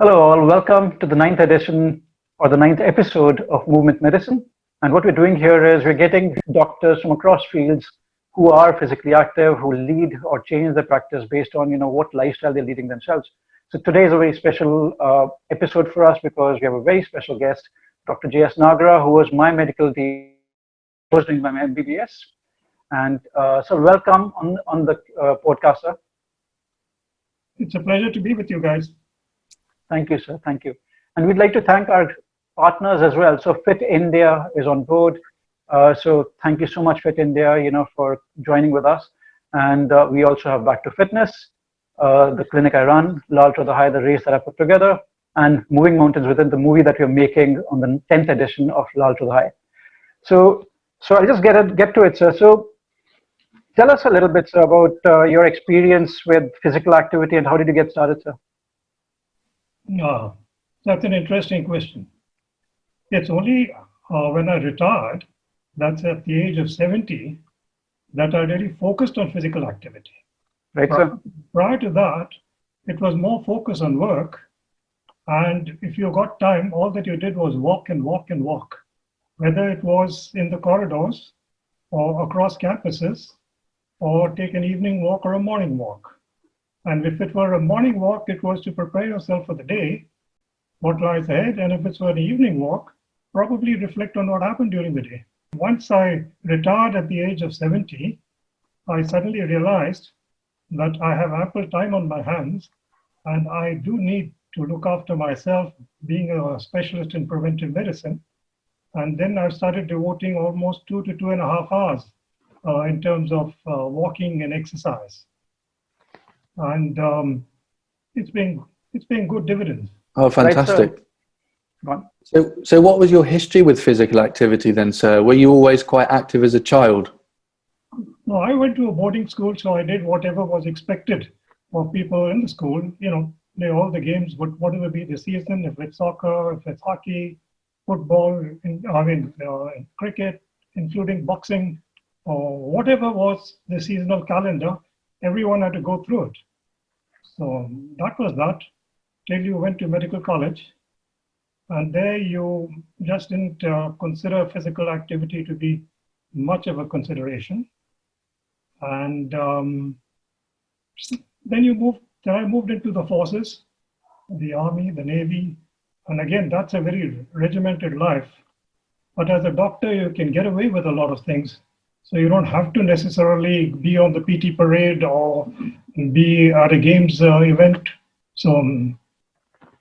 Hello, all. Welcome to the ninth edition or the ninth episode of MoveMint Medicine. And what we're doing here is we're getting doctors from across fields who are physically active, who lead or change their practice based on what lifestyle they're leading themselves. So today is a very special episode for us because we have a very special guest, Dr. J.S. Nagra, who was my medical team, was doing my MBBS. And so welcome on the podcast, sir. It's a pleasure to be with you guys. Thank you, sir. Thank you. And we'd like to thank our partners as well. So Fit India is on board. So thank you so much, Fit India, for joining with us. And we also have Back to Fitness, the clinic I run, Lal to the High, the race that I put together, and Moving Mountains within the movie that we're making on the 10th edition of Lal to the High. So I'll just get to it, sir. So tell us a little bit, sir, about your experience with physical activity and how did you get started, sir? That's an interesting question. It's only when I retired, that's at the age of 70, that I really focused on physical activity. Right, sir. Prior to that, it was more focus on work. And if you got time, all that you did was walk and walk and walk, whether it was in the corridors or across campuses, or take an evening walk or a morning walk. And if it were a morning walk, it was to prepare yourself for the day, what lies ahead. And if it's for an evening walk, probably reflect on what happened during the day. Once I retired at the age of 70, I suddenly realized that I have ample time on my hands and I do need to look after myself, being a specialist in preventive medicine. And then I started devoting almost 2 to 2.5 hours in terms of walking and exercise. And it's been good dividends. Oh, fantastic. Right, so what was your history with physical activity then, sir? Were you always quite active as a child? No, I went to a boarding school, so I did whatever was expected of people in the school. Play all the games, but whatever be the season, if it's soccer, if it's hockey, football, cricket, including boxing, or whatever was the seasonal calendar, everyone had to go through it. So that was that, till you went to medical college. And there you just didn't consider physical activity to be much of a consideration. And then I moved into the forces, the Army, the Navy. And again, that's a very regimented life. But as a doctor, you can get away with a lot of things. So you don't have to necessarily be on the PT parade or be at a games event. So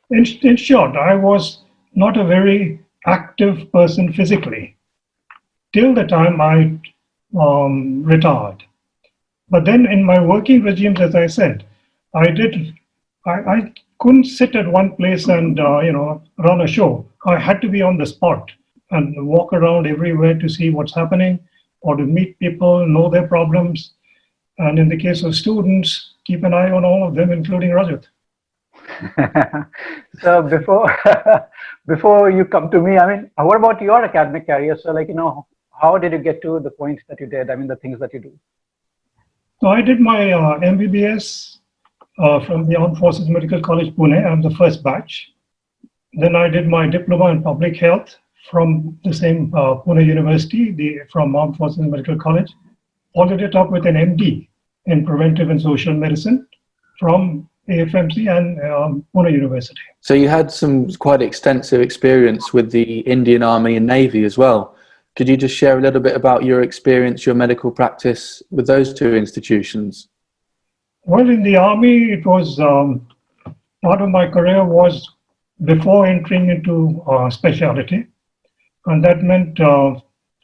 in short, I was not a very active person physically till the time I retired. But then in my working regimes, as I said, I couldn't sit at one place and run a show. I had to be on the spot and walk around everywhere to see what's happening, or to meet people, know their problems. And in the case of students, keep an eye on all of them, including Rajat. So before you come to me, what about your academic career? So how did you get to the point that you did? The things that you do. So I did my MBBS from the Armed Forces Medical College, Pune. I'm the first batch. Then I did my diploma in public health from the same Pune University, from Armed Forces Medical College. Followed it up with an MD in preventive and social medicine from AFMC and Pune University. So you had some quite extensive experience with the Indian Army and Navy as well. Could you just share a little bit about your experience, your medical practice with those two institutions? Well, in the Army, it was part of my career was before entering into specialty. And that meant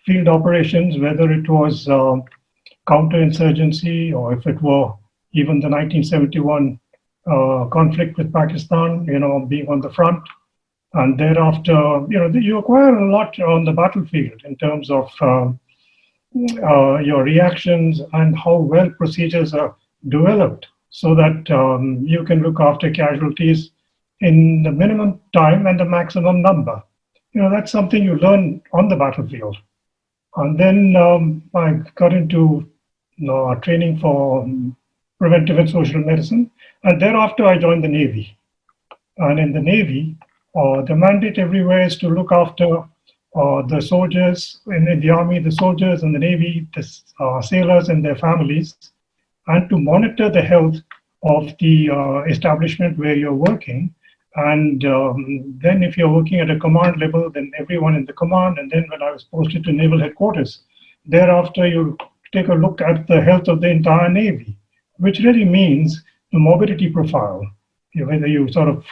field operations, whether it was counterinsurgency or if it were even the 1971 conflict with Pakistan, being on the front. And thereafter, you acquire a lot on the battlefield in terms of your reactions and how well procedures are developed so that you can look after casualties in the minimum time and the maximum number. That's something you learn on the battlefield. And then I got into training for preventive and social medicine. And thereafter, I joined the Navy. and in the Navy, the mandate everywhere is to look after the soldiers in the Army, the soldiers in the Navy, the sailors and their families, and to monitor the health of the establishment where you're working. And then if you're working at a command level, then everyone in the command. And then when I was posted to Naval Headquarters, thereafter you take a look at the health of the entire Navy, which really means the morbidity profile. Whether you sort of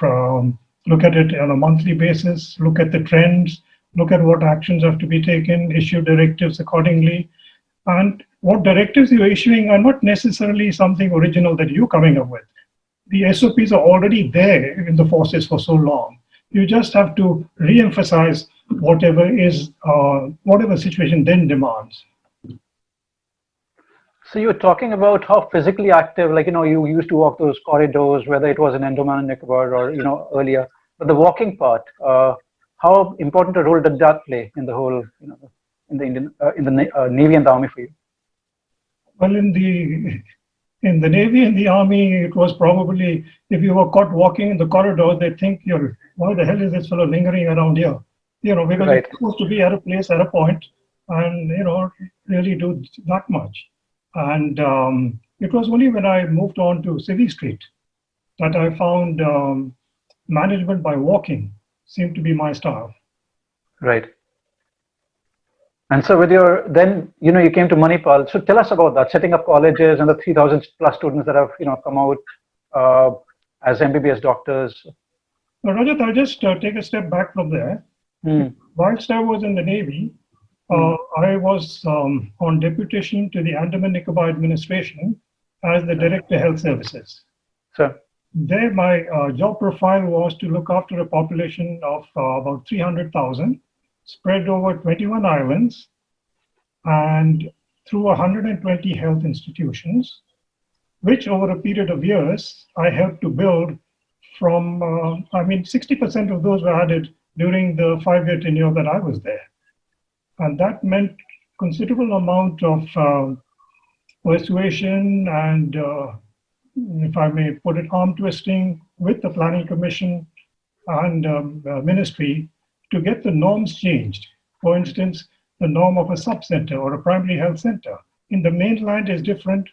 look at it on a monthly basis, look at the trends, look at what actions have to be taken, issue directives accordingly. And what directives you're issuing are not necessarily something original that you're coming up with. The SOPs are already there in the forces for so long. You just have to re-emphasize whatever situation then demands. So you were talking about how physically active, like, you used to walk those corridors, whether it was in Andaman and Nicobar or, earlier, but the walking part, how important a role did that play in the whole, in the Navy and the Army for you? Well, in the Navy and the Army, it was probably, if you were caught walking in the corridor, they'd think, why the hell is this fellow lingering around here? Because right. You're supposed to be at a place, at a point, and, really do that much. And it was only when I moved on to Civvy Street that I found management by walking seemed to be my style. Right. And so with then, you came to Manipal. So tell us about that, setting up colleges and the 3,000 plus students that have, come out as MBBS doctors. Well, Rajat, I'll just take a step back from there. Whilst I was in the Navy, I was on deputation to the Andaman Nicobar administration as the Director of Health Services. Sure. There, my job profile was to look after a population of about 300,000, spread over 21 islands, and through 120 health institutions, which over a period of years, I helped to build from, 60% of those were added during the 5-year tenure that I was there. And that meant considerable amount of persuasion and, if I may put it, arm twisting with the Planning Commission and Ministry to get the norms changed. For instance, the norm of a sub-center or a primary health center in the mainland is different.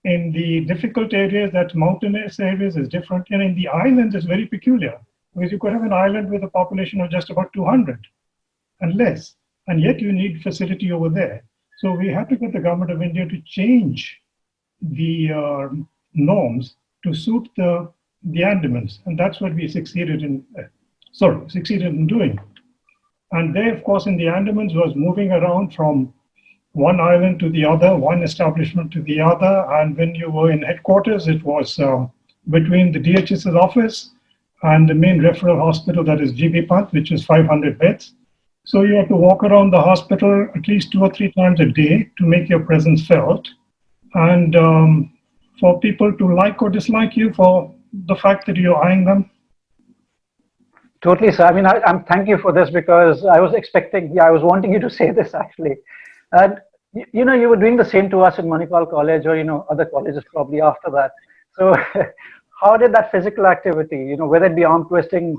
In the difficult areas, that mountainous areas, is different. And in the islands, is very peculiar, because you could have an island with a population of just about 200 and less, and yet you need facility over there. So we had to get the government of India to change the norms to suit the Andamans, and that's what we succeeded in doing. And there, of course, in the Andamans was moving around from one island to the other, one establishment to the other. And when you were in headquarters, it was between the DHS's office and the main referral hospital, that is GB Pant, which is 500 beds. So you have to walk around the hospital at least 2 or 3 times a day to make your presence felt. And for people to like or dislike you for the fact that you're eyeing them. Totally, sir. I mean, I'm thank you for this, because I was expecting, I was wanting you to say this actually. And, you were doing the same to us in Manipal College or, other colleges probably after that. So how did that physical activity, whether it be arm twisting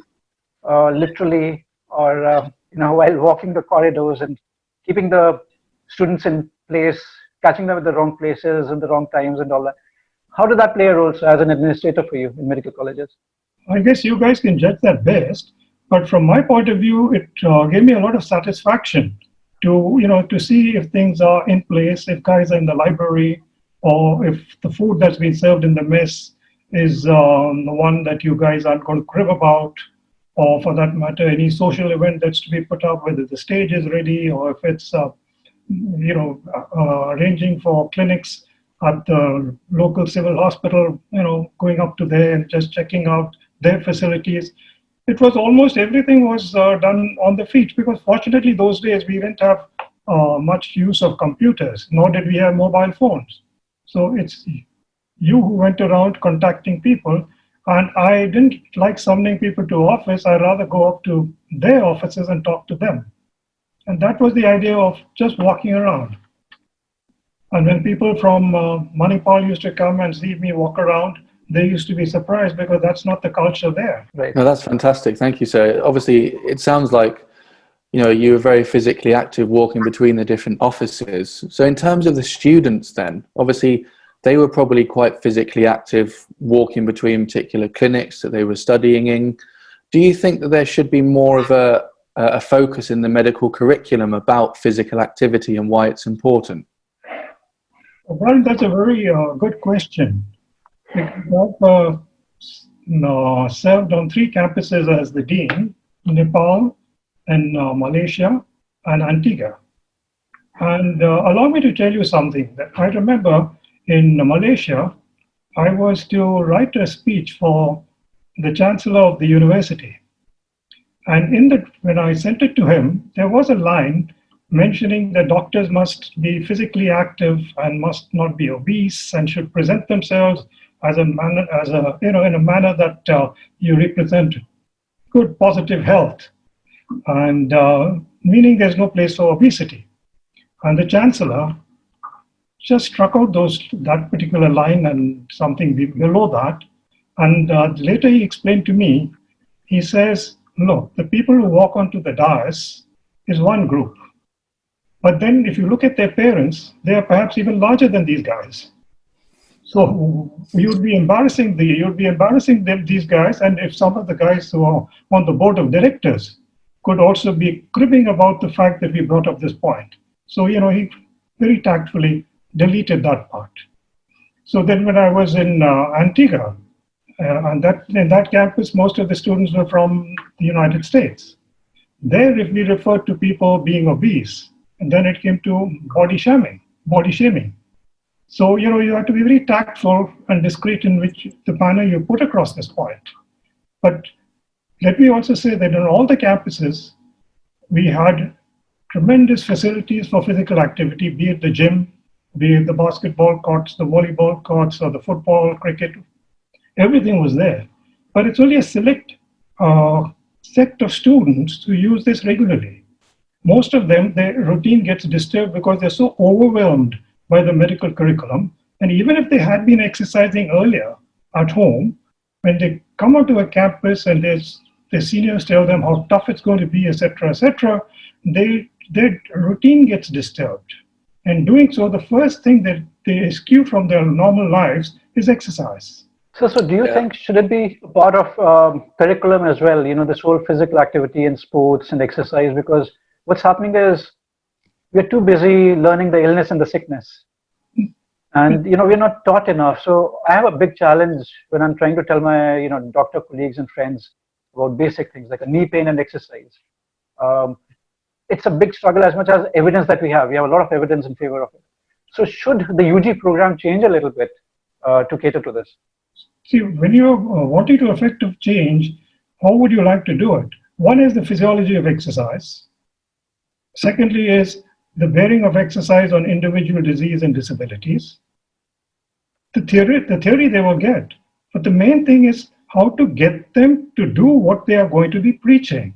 literally or, while walking the corridors and keeping the students in place, catching them at the wrong places and the wrong times and all that. How did that play a role, sir, as an administrator for you in medical colleges? I guess you guys can judge that best, but from my point of view, it gave me a lot of satisfaction to see if things are in place, if guys are in the library, or if the food that's been served in the mess is the one that you guys aren't going to crib about, or for that matter, any social event that's to be put up, whether the stage is ready, or if it's arranging for clinics at the local civil hospital, going up to there and just checking out their facilities. It was almost everything was done on the feet, because fortunately those days we didn't have much use of computers, nor did we have mobile phones. So it's you who went around contacting people, and I didn't like summoning people to office. I'd rather go up to their offices and talk to them. And that was the idea of just walking around. And when people from Manipal used to come and see me walk around, they used to be surprised because that's not the culture there. Right. No, that's fantastic. Thank you, sir. Obviously, it sounds like you were very physically active walking between the different offices. So in terms of the students then, obviously they were probably quite physically active walking between particular clinics that they were studying in. Do you think that there should be more of a focus in the medical curriculum about physical activity and why it's important? Well, that's a very good question. I've served on 3 campuses as the dean: Nepal, and Malaysia, and Antigua. And allow me to tell you something that I remember in Malaysia. I was to write a speech for the chancellor of the university. And when I sent it to him, there was a line mentioning that doctors must be physically active and must not be obese and should present themselves in a manner that you represent good, positive health, and meaning there's no place for obesity. And the chancellor just struck out that particular line and something below that. And later he explained to me, he says, look, the people who walk onto the dais is one group. But then if you look at their parents, they are perhaps even larger than these guys. So you'd be embarrassing these guys. And if some of the guys who are on the board of directors could also be cribbing about the fact that we brought up this point. So, he very tactfully deleted that part. So then when I was in Antigua, and in that campus, most of the students were from the United States. There, if we referred to people being obese, and then it came to body shaming. So, you have to be very tactful and discreet in the manner you put across this point. But let me also say that on all the campuses, we had tremendous facilities for physical activity, be it the gym, be it the basketball courts, the volleyball courts, or the football, cricket. Everything was there. But it's only a select sect of students who use this regularly. Most of them, their routine gets disturbed because they're so overwhelmed by the medical curriculum. And even if they had been exercising earlier at home, when they come onto a campus and their seniors tell them how tough it's going to be, etc., their routine gets disturbed. And doing so, the first thing that they eschew from their normal lives is exercise. So do you think, should it be part of curriculum as well, this whole physical activity and sports and exercise? Because what's happening is we're too busy learning the illness and the sickness. And, we're not taught enough. So I have a big challenge when I'm trying to tell my, doctor colleagues and friends about basic things like a knee pain and exercise. It's a big struggle as much as evidence that we have. We have a lot of evidence in favor of it. So should the UG program change a little bit to cater to this? See, when you're wanting to effect a change, how would you like to do it? One is the physiology of exercise. Secondly is the bearing of exercise on individual disease and disabilities. The theory they will get, but the main thing is how to get them to do what they are going to be preaching.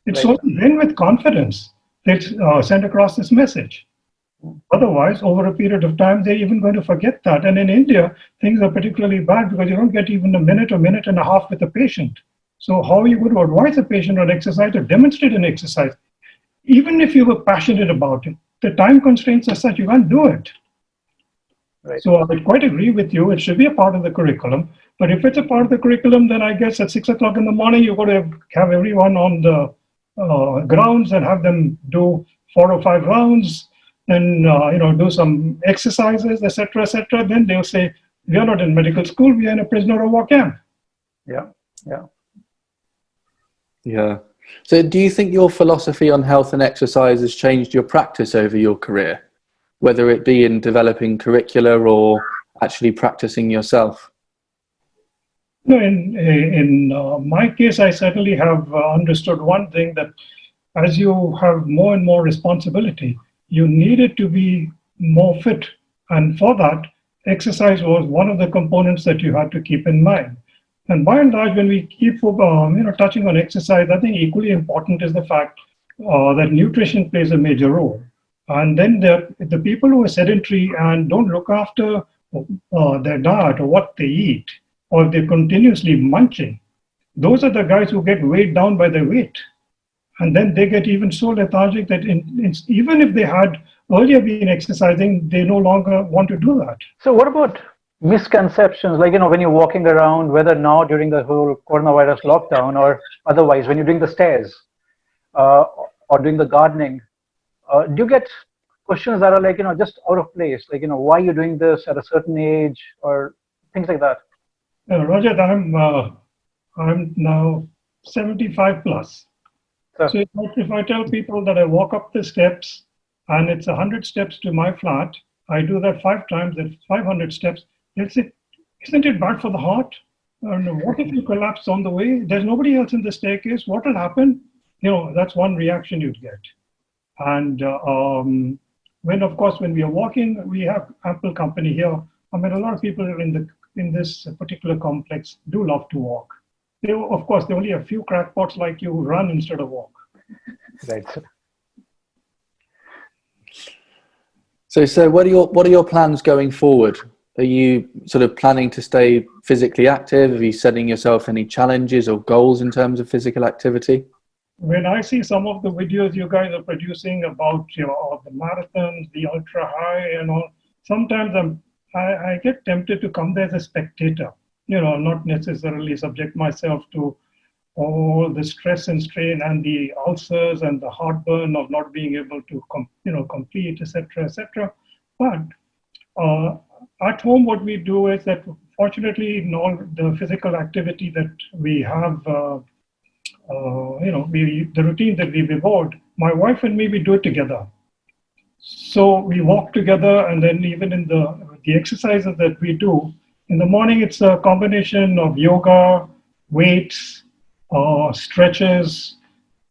It's only then with confidence they send across this message. Otherwise, over a period of time, they're even going to forget that. And in India, things are particularly bad because you don't get even a minute and a half with a patient. So how are you going to advise a patient on exercise or demonstrate an exercise? Even if you were passionate about it, the time constraints are such you can't do it. Right. So I would quite agree with you. It should be a part of the curriculum. But if it's a part of the curriculum, then I guess at 6 o'clock in the morning, you've got to have everyone on the grounds and have them do 4 or 5 rounds. Then do some exercises, etc., etc. Then they'll say, we are not in medical school, we are in a prisoner of war camp. Yeah. So do you think your philosophy on health and exercise has changed your practice over your career, whether it be in developing curricula or actually practicing yourself? No, in my case, I certainly have understood one thing, that as you have more and more responsibility, you needed to be more fit. And for that, exercise was one of the components that you had to keep in mind. And by and large, when we keep touching on exercise, I think equally important is the fact that nutrition plays a major role. And then the people who are sedentary and don't look after their diet or what they eat, or they're continuously munching, those are the guys who get weighed down by their weight. And then they get even so lethargic that even if they had earlier been exercising, they no longer want to do that. So what about misconceptions, like, when you're walking around, whether now during the whole coronavirus lockdown or otherwise, when you're doing the stairs or doing the gardening, do you get questions that are like, just out of place, like, why are you doing this at a certain age or things like that? Rajat, I'm now 75 plus. So if I tell people that I walk up the steps and it's 100 steps to my flat, I do that 5 times, that's 500 steps. They'll say, isn't it bad for the heart? And what if you collapse on the way? There's nobody else in the staircase. What will happen? That's one reaction you'd get. And of course, when we are walking, we have ample company here. I mean, a lot of people in this particular complex do love to walk. Of course, there are only a few crackpots like you who run instead of walk. Right. So what are your plans going forward? Are you sort of planning to stay physically active? Are you setting yourself any challenges or goals in terms of physical activity? When I see some of the videos you guys are producing about the marathons, the ultra high and all, sometimes I get tempted to come there as a spectator. Not necessarily subject myself to all the stress and strain and the ulcers and the heartburn of not being able to complete, etc., etc. But at home, what we do is that, fortunately, in all the physical activity that we have, the routine that we've evolved, my wife and me, we do it together. So we walk together, and then even in the exercises that we do, in the morning, it's a combination of yoga, weights, stretches,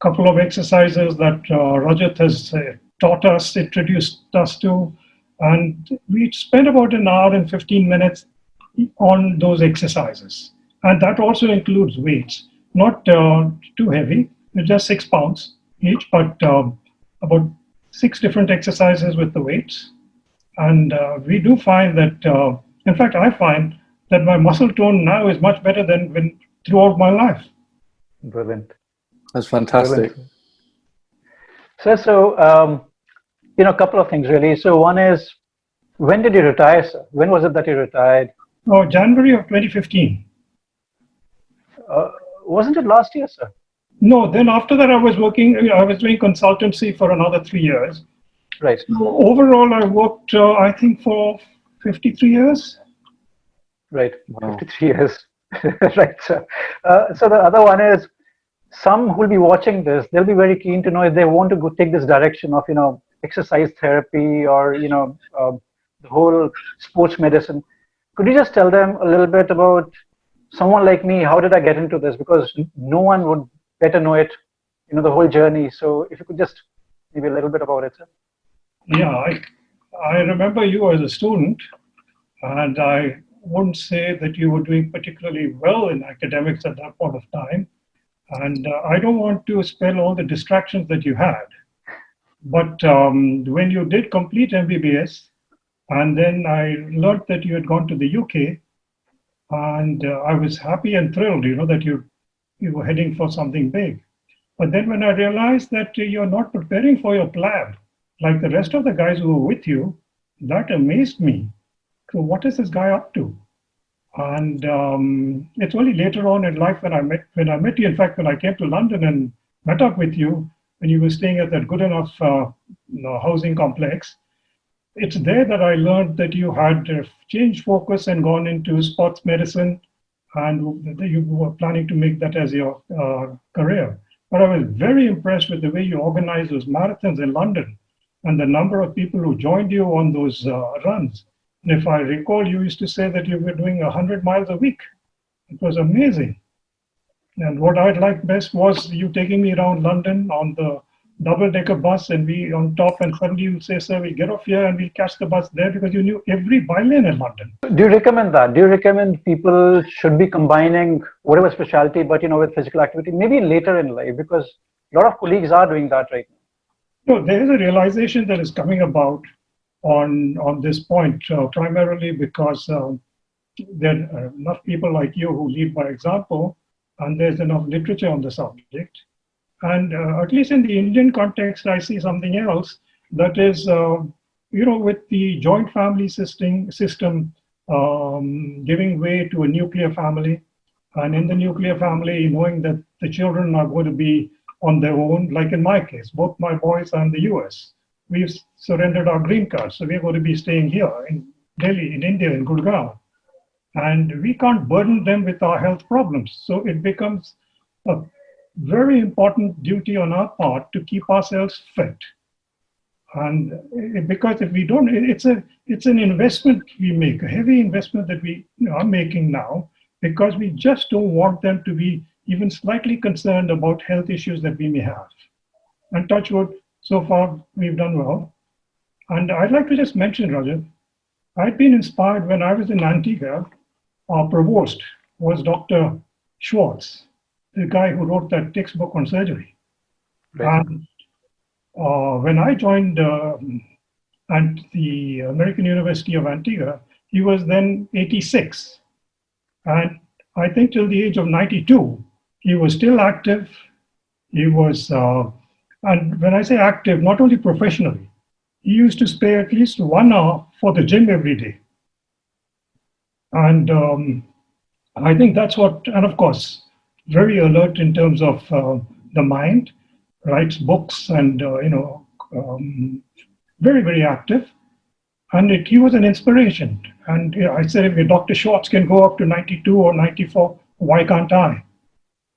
couple of exercises that Rajat has taught us, introduced us to, and we spend about an hour and 15 minutes on those exercises. And that also includes weights, not too heavy, just 6 pounds each, but about 6 different exercises with the weights. And we do find that, in fact, I find that my muscle tone now is much better than throughout my life. Brilliant. That's fantastic. Brilliant. So a couple of things really. So one is, when did you retire, sir? When was it that you retired? Oh, January of 2015. Wasn't it last year, sir? No, then after that I was doing consultancy for another 3 years. Right. So overall I worked, I think, for 53 years. Right, Wow. 53 years. Right, sir. So the other one is, some who will be watching this, they'll be very keen to know if they want to go take this direction of, exercise therapy or, the whole sports medicine. Could you just tell them a little bit about someone like me? How did I get into this? Because no one would better know it, the whole journey. So if you could just maybe a little bit about it, sir. Yeah, I remember you as a student, and I wouldn't say that you were doing particularly well in academics at that point of time. And I don't want to spell all the distractions that you had. But when you did complete MBBS, and then I learned that you had gone to the UK, and I was happy and thrilled, that you were heading for something big. But then when I realized that you're not preparing for your PLAB, like the rest of the guys who were with you, that amazed me. So what is this guy up to? And it's only later on in life when I met you. In fact, when I came to London and met up with you, when you were staying at that good enough housing complex, it's there that I learned that you had changed focus and gone into sports medicine, and you were planning to make that as your career. But I was very impressed with the way you organized those marathons in London and the number of people who joined you on those runs. And if I recall, you used to say that you were doing 100 miles a week. It was amazing. And what I liked best was you taking me around London on the double-decker bus, and we on top, and suddenly you say, sir, we get off here and we'll catch the bus there, because you knew every bylane in London. Do you recommend that? Do you recommend people should be combining whatever specialty, but with physical activity, maybe later in life, because a lot of colleagues are doing that right now? No, there is a realization that is coming about on this point, primarily because there are enough people like you who lead by example, and there's enough literature on the subject. And at least in the Indian context, I see something else that is, with the joint family system giving way to a nuclear family. And in the nuclear family, knowing that the children are going to be on their own, like in my case, both my boys are in the US. We've surrendered our green cards, so we're going to be staying here in Delhi, in India, in Gurgaon. And we can't burden them with our health problems. So it becomes a very important duty on our part to keep ourselves fit. And because if we don't, it's an investment we make, a heavy investment that we are making now, because we just don't want them to be even slightly concerned about health issues that we may have. And touch wood, so far we've done well. And I'd like to just mention, Rajat, I'd been inspired when I was in Antigua. Our provost was Dr. Schwartz, the guy who wrote that textbook on surgery. Right. And when I joined the American University of Antigua, he was then 86. And I think till the age of 92, he was still active. He was, and when I say active, not only professionally, he used to spare at least 1 hour for the gym every day. And I think that's what, and of course, very alert in terms of the mind, writes books and, very, very active. And he was an inspiration. And I said, if Dr. Schwartz can go up to 92 or 94, why can't I?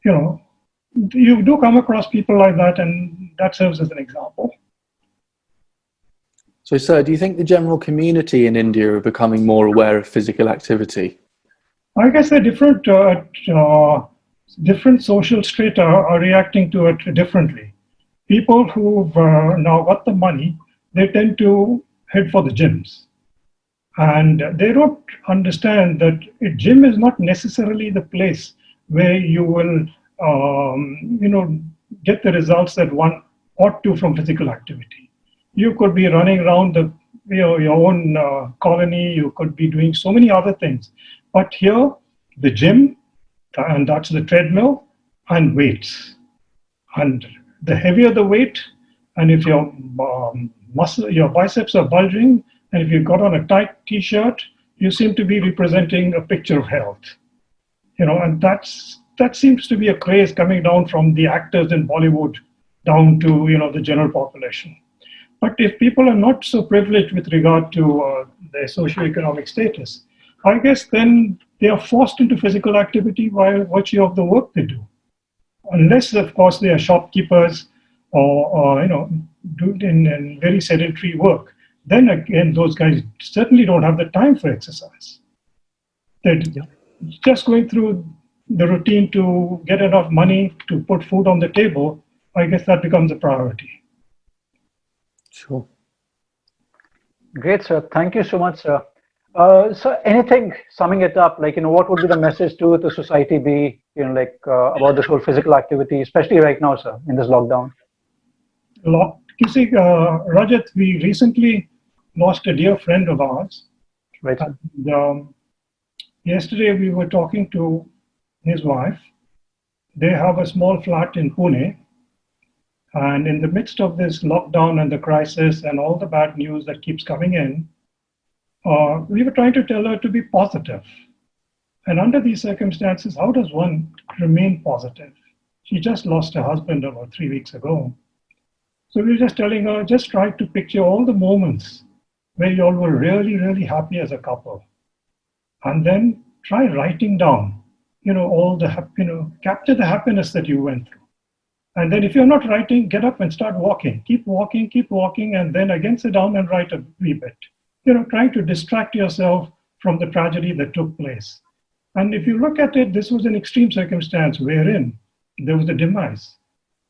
You do come across people like that, and that serves as an example. So, sir, do you think the general community in India are becoming more aware of physical activity? I guess the different social strata are reacting to it differently. People who've now got the money, they tend to head for the gyms. And they don't understand that a gym is not necessarily the place where you will, get the results that one ought to from physical activity. You could be running around your own colony. You could be doing so many other things. But here, the gym, and that's the treadmill, and weights. And the heavier the weight, and if your biceps are bulging, and if you've got on a tight t-shirt, you seem to be representing a picture of health. And that seems to be a craze coming down from the actors in Bollywood down to the general population. But if people are not so privileged with regard to their socioeconomic status, I guess then they are forced into physical activity by virtue of the work they do. Unless, of course, they are shopkeepers or do in very sedentary work. Then again, those guys certainly don't have the time for exercise. They're just going through the routine to get enough money to put food on the table. I guess that becomes a priority. Sure. Great, sir. Thank you so much, sir. So anything summing it up, what would be the message to the society be, about this whole physical activity, especially right now, sir, in this lockdown? You see, Rajat, we recently lost a dear friend of ours. Right. And, yesterday we were talking to his wife. They have a small flat in Pune. And in the midst of this lockdown and the crisis and all the bad news that keeps coming in, we were trying to tell her to be positive. And under these circumstances, how does one remain positive? She just lost her husband about 3 weeks ago. So we were just telling her, just try to picture all the moments where you all were really, really happy as a couple. And then try writing down, all the, capture the happiness that you went through. And then if you're not writing, get up and start walking. Keep walking, and then again sit down and write a wee bit. Trying to distract yourself from the tragedy that took place. And if you look at it, this was an extreme circumstance wherein there was a demise.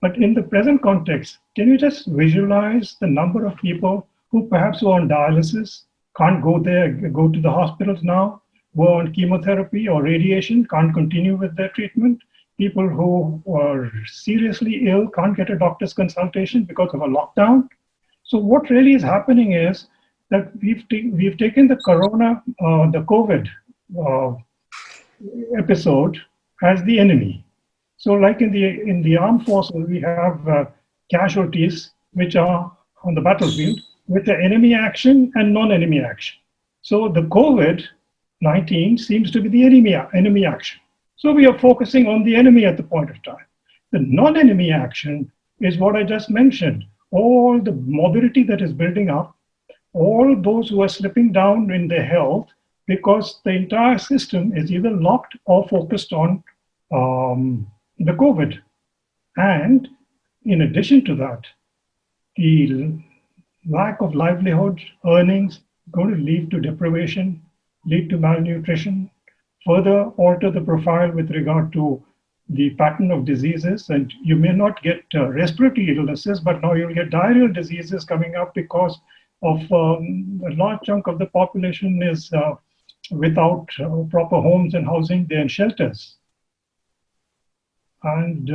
But in the present context, can you just visualize the number of people who perhaps were on dialysis, can't go to the hospitals now, were on chemotherapy or radiation, can't continue with their treatment? People who are seriously ill can't get a doctor's consultation because of a lockdown. So what really is happening is that we've taken the COVID, episode as the enemy. So like in the armed forces, we have casualties which are on the battlefield with the enemy action and non-enemy action. So the COVID-19 seems to be the enemy action. So we are focusing on the enemy at the point of time. The non-enemy action is what I just mentioned. All the morbidity that is building up, all those who are slipping down in their health because the entire system is either locked or focused on the COVID. And in addition to that, the lack of livelihood, earnings, going to lead to deprivation, lead to malnutrition, further alter the profile with regard to the pattern of diseases. And you may not get respiratory illnesses, but now you'll get diarrheal diseases coming up because of a large chunk of the population is without proper homes and housing, they're in shelters. And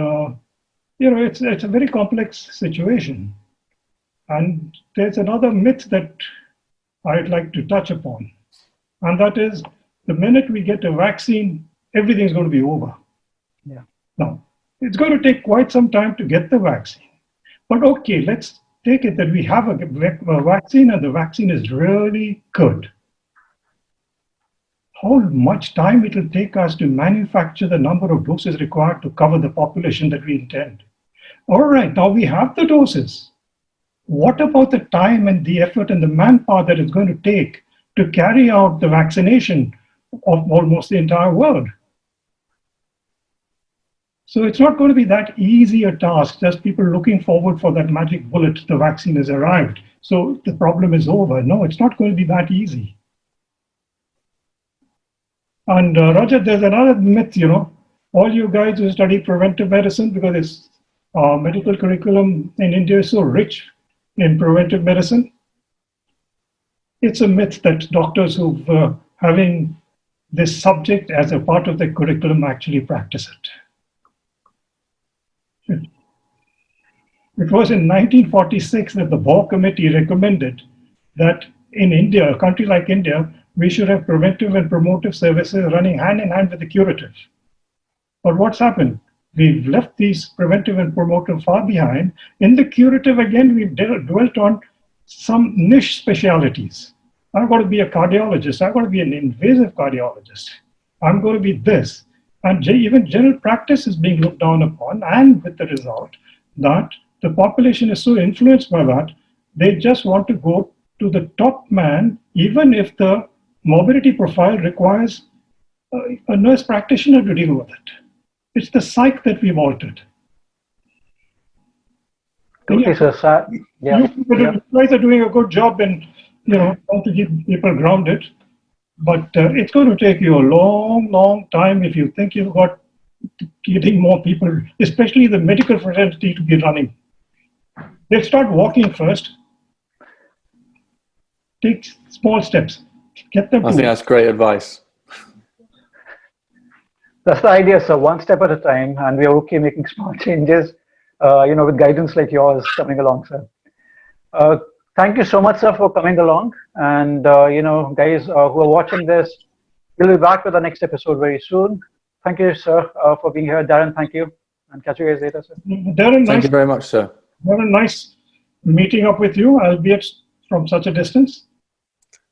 it's a very complex situation. And there's another myth that I'd like to touch upon, and that is the minute we get a vaccine, everything's going to be over. Yeah. Now, it's going to take quite some time to get the vaccine. But okay, let's take it that we have a vaccine and the vaccine is really good. How much time it will take us to manufacture the number of doses required to cover the population that we intend? All right, now we have the doses. What about the time and the effort and the manpower that it's going to take to carry out the vaccination of almost the entire world? So it's not going to be that easy a task, just people looking forward for that magic bullet, the vaccine has arrived, so the problem is over. No, it's not going to be that easy. And Roger, there's another myth, all you guys who study preventive medicine, because this medical curriculum in India is so rich in preventive medicine. It's a myth that doctors who having this subject as a part of their curriculum actually practice it. It was in 1946 that the Bohr Committee recommended that in India, a country like India, we should have preventive and promotive services running hand in hand with the curative. But what's happened? We've left these preventive and promotive far behind. In the curative, again, we've dwelt on some niche specialities. I'm going to be a cardiologist. I'm going to be an invasive cardiologist. I'm going to be this. And even general practice is being looked down upon, and with the result that the population is so influenced by that, they just want to go to the top man, even if the morbidity profile requires a nurse practitioner to deal with it. It's the psych that we've altered. Okay, so yeah. You guys are doing a good job in, trying to keep people grounded, but it's going to take you a long, long time if you think you've got getting more people, especially the medical fraternity, to be running. They'll start walking first. Take small steps. Get them. I think that's great advice. That's the idea, sir. One step at a time, and we're okay making small changes, with guidance like yours coming along, sir. Thank you so much, sir, for coming along. And, guys who are watching this, we'll be back with the next episode very soon. Thank you, sir, for being here. Darren, thank you. And catch you guys later, sir. Darren, thank you very much, sir. Darren, nice meeting up with you, albeit from such a distance.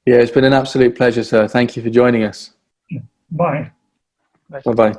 Yeah, it's been an absolute pleasure, sir. Thank you for joining us. Bye. Bye-bye.